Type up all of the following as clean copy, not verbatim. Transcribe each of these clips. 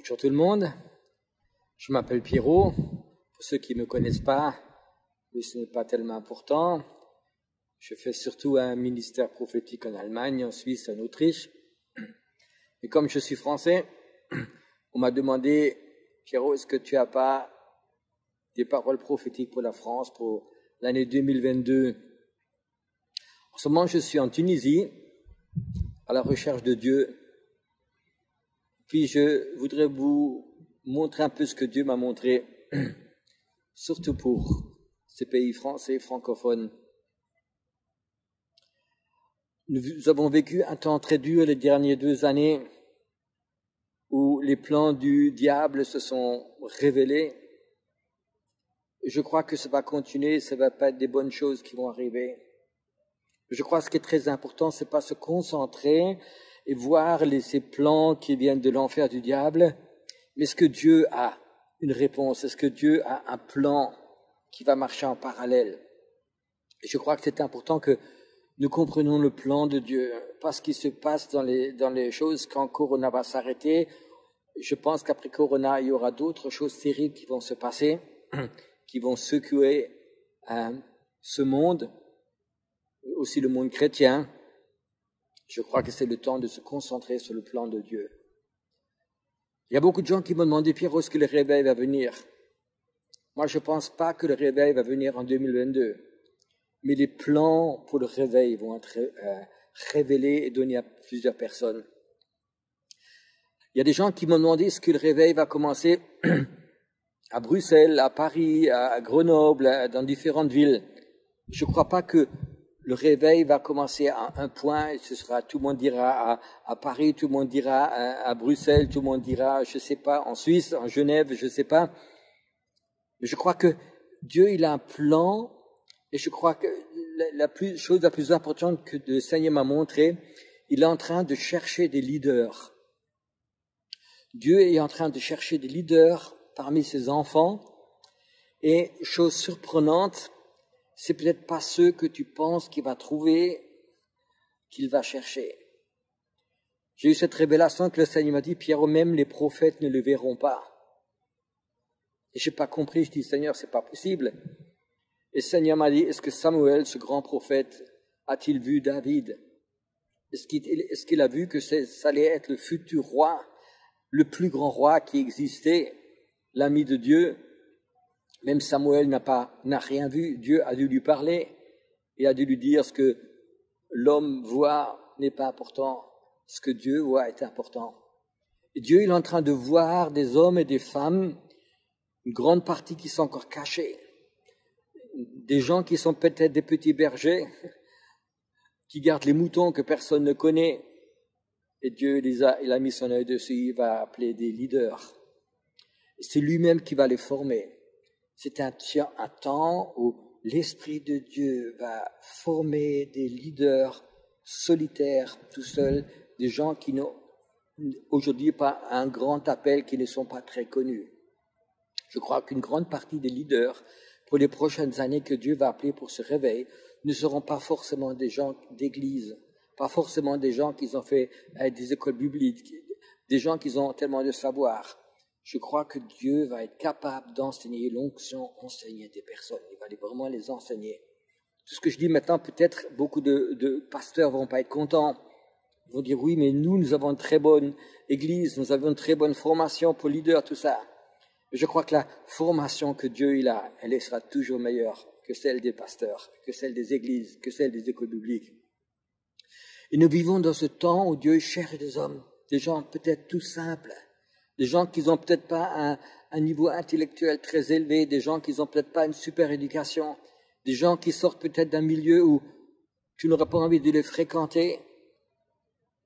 Bonjour tout le monde, je m'appelle Pierrot. Pour ceux qui ne me connaissent pas, mais ce n'est pas tellement important, je fais surtout un ministère prophétique en Allemagne, en Suisse, en Autriche. Et comme je suis français, on m'a demandé, Pierrot, est-ce que tu n'as pas des paroles prophétiques pour la France pour l'année 2022? En ce moment, je suis en Tunisie, à la recherche de Dieu. Puis je voudrais vous montrer un peu ce que Dieu m'a montré, surtout pour ces pays français francophones. Nous avons vécu un temps très dur les dernières 2 années où les plans du diable se sont révélés. Je crois que ça va continuer, ça ne va pas être des bonnes choses qui vont arriver. Je crois que ce qui est très important, c'est pas se concentrer et voir ces plans qui viennent de l'enfer du diable, mais est-ce que Dieu a une réponse? Est-ce que Dieu a un plan qui va marcher en parallèle? Et je crois que c'est important que nous comprenions le plan de Dieu, pas ce qui se passe dans les choses quand Corona va s'arrêter. Je pense qu'après Corona, il y aura d'autres choses terribles qui vont se passer, qui vont secouer ce monde, aussi le monde chrétien. Je crois que c'est le temps de se concentrer sur le plan de Dieu. Il y a beaucoup de gens qui m'ont demandé, Pierrot, est-ce que le réveil va venir? Moi, je ne pense pas que le réveil va venir en 2022. Mais les plans pour le réveil vont être révélés et donnés à plusieurs personnes. Il y a des gens qui m'ont demandé, est-ce que le réveil va commencer à Bruxelles, à Paris, à Grenoble, dans différentes villes? Je ne crois pas que le réveil va commencer à un point, et ce sera, tout le monde dira à Paris, tout le monde dira à Bruxelles, tout le monde dira, je ne sais pas, en Suisse, en Genève, je ne sais pas. Mais je crois que Dieu, il a un plan, et je crois que chose la plus importante que le Seigneur m'a montré, il est en train de chercher des leaders. Dieu est en train de chercher des leaders parmi ses enfants, et chose surprenante, c'est peut-être pas ceux que tu penses qu'il va trouver, qu'il va chercher. J'ai eu cette révélation que le Seigneur m'a dit, Pierrot, même les prophètes ne le verront pas. Et je n'ai pas compris, je dis, Seigneur, c'est pas possible. Et le Seigneur m'a dit, est-ce que Samuel, ce grand prophète, a-t-il vu David? Est-ce qu'il a vu que ça allait être le futur roi, le plus grand roi qui existait, l'ami de Dieu? Même Samuel n'a rien vu. Dieu a dû lui parler et a dû lui dire ce que l'homme voit n'est pas important. Ce que Dieu voit est important. Et Dieu, il est en train de voir des hommes et des femmes, une grande partie qui sont encore cachés. Des gens qui sont peut-être des petits bergers, qui gardent les moutons que personne ne connaît. Et Dieu, il a mis son œil dessus, il va appeler des leaders. Et c'est lui-même qui va les former. C'est un temps où l'Esprit de Dieu va former des leaders solitaires, tout seuls, des gens qui n'ont aujourd'hui pas un grand appel, qui ne sont pas très connus. Je crois qu'une grande partie des leaders pour les prochaines années que Dieu va appeler pour ce réveil ne seront pas forcément des gens d'église, pas forcément des gens qui ont fait des écoles bibliques, des gens qui ont tellement de savoir. Je crois que Dieu va être capable d'enseigner l'onction, enseigner des personnes. Il va vraiment les enseigner. Tout ce que je dis maintenant, peut-être beaucoup de pasteurs vont pas être contents. Ils vont dire, oui, mais nous avons une très bonne église, nous avons une très bonne formation pour leader, tout ça. Mais je crois que la formation que Dieu a, elle sera toujours meilleure que celle des pasteurs, que celle des églises, que celle des écoles bibliques. Et nous vivons dans ce temps où Dieu cherche des hommes, des gens peut-être tout simples, des gens qui n'ont peut-être pas un niveau intellectuel très élevé, des gens qui n'ont peut-être pas une super éducation, des gens qui sortent peut-être d'un milieu où tu n'auras pas envie de les fréquenter,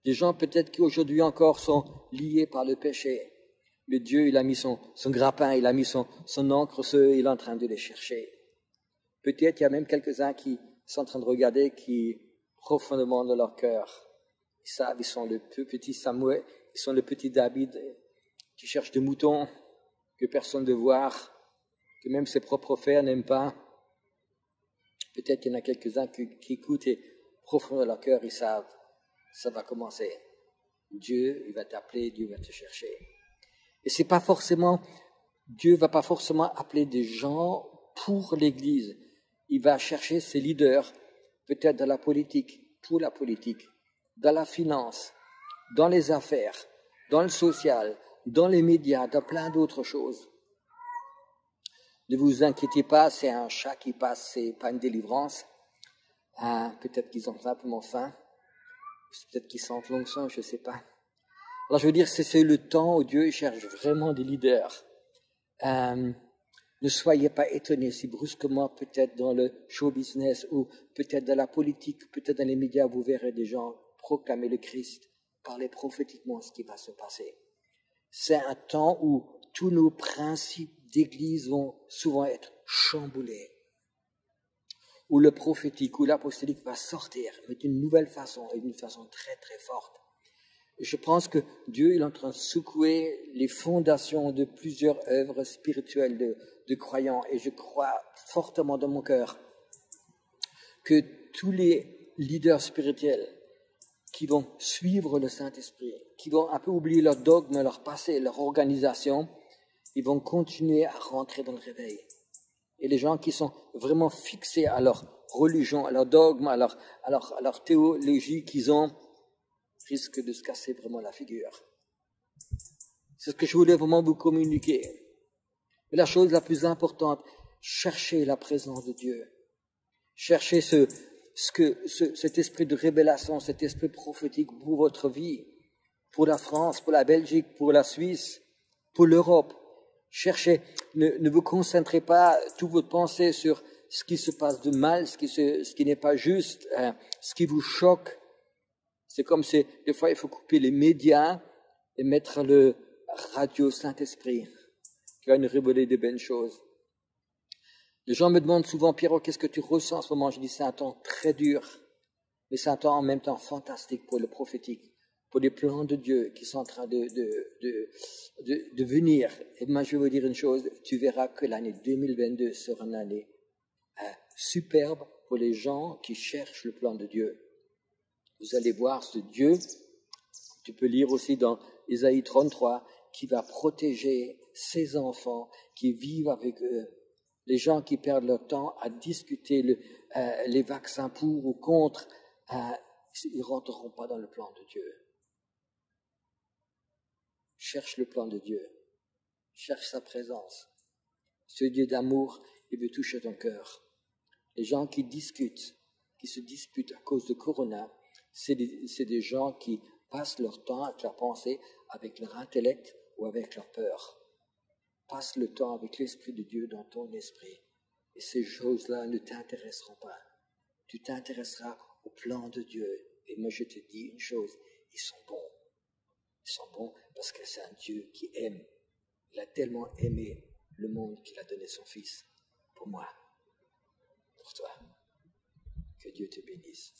des gens peut-être qui aujourd'hui encore sont liés par le péché. Mais Dieu, il a mis son grappin, il a mis son encre sur eux, il est en train de les chercher. Peut-être il y a même quelques-uns qui sont en train de regarder, qui profondément dans leur cœur, ils savent, ils sont le petit Samuel, ils sont le petit David, qui cherche des moutons que personne ne veut voir, que même ses propres frères n'aiment pas. Peut-être qu'il y en a quelques-uns qui écoutent et profondément dans leur cœur, ils savent, ça va commencer. Dieu, il va t'appeler, Dieu va te chercher. Et c'est pas forcément, Dieu va pas forcément appeler des gens pour l'Église. Il va chercher ses leaders, peut-être dans la politique, pour la politique, dans la finance, dans les affaires, dans le social, dans les médias, dans plein d'autres choses. Ne vous inquiétez pas, c'est un chat qui passe, c'est pas une délivrance. Peut-être qu'ils ont simplement faim, peut-être qu'ils sentent l'onction, je ne sais pas. Alors je veux dire, c'est le temps où Dieu cherche vraiment des leaders. Ne soyez pas étonnés si brusquement, peut-être dans le show business ou peut-être dans la politique, peut-être dans les médias, vous verrez des gens proclamer le Christ, parler prophétiquement ce qui va se passer. C'est un temps où tous nos principes d'église vont souvent être chamboulés, où le prophétique ou l'apostolique va sortir, mais d'une nouvelle façon et d'une façon très très forte. Et je pense que Dieu est en train de secouer les fondations de plusieurs œuvres spirituelles de croyants, et je crois fortement dans mon cœur que tous les leaders spirituels qui vont suivre le Saint-Esprit, qui vont un peu oublier leur dogme, leur passé, leur organisation, ils vont continuer à rentrer dans le réveil. Et les gens qui sont vraiment fixés à leur religion, à leur dogme, à leur théologie qu'ils ont, risquent de se casser vraiment la figure. C'est ce que je voulais vraiment vous communiquer. Mais la chose la plus importante, cherchez la présence de Dieu. Cherchez cet esprit de révélation, cet esprit prophétique pour votre vie, pour la France, pour la Belgique, pour la Suisse, pour l'Europe. Cherchez, ne vous concentrez pas toute votre pensée sur ce qui se passe de mal, ce qui n'est pas juste, ce qui vous choque. C'est comme si, des fois, il faut couper les médias et mettre le radio Saint-Esprit, qui va nous révéler de bonnes choses. Les gens me demandent souvent, Pierrot, qu'est-ce que tu ressens en ce moment? Je dis, c'est un temps très dur, mais c'est un temps en même temps fantastique pour le prophétique, pour les plans de Dieu qui sont en train de venir. Et moi, je vais vous dire une chose, tu verras que l'année 2022 sera une année superbe pour les gens qui cherchent le plan de Dieu. Vous allez voir ce Dieu, tu peux lire aussi dans Ésaïe 33, qui va protéger ses enfants, qui vivent avec eux. Les gens qui perdent leur temps à discuter les vaccins pour ou contre, ils ne rentreront pas dans le plan de Dieu. Cherche le plan de Dieu. Cherche sa présence. Ce Dieu d'amour, il veut toucher ton cœur. Les gens qui se disputent à cause de Corona, c'est des gens qui passent leur temps avec leur pensée, avec leur intellect ou avec leur peur. Passe le temps avec l'Esprit de Dieu dans ton esprit. Et ces choses-là ne t'intéresseront pas. Tu t'intéresseras au plan de Dieu. Et moi, je te dis une chose, ils sont bons. Ils sont bons parce que c'est un Dieu qui aime. Il a tellement aimé le monde qu'il a donné son Fils. Pour moi, pour toi. Que Dieu te bénisse.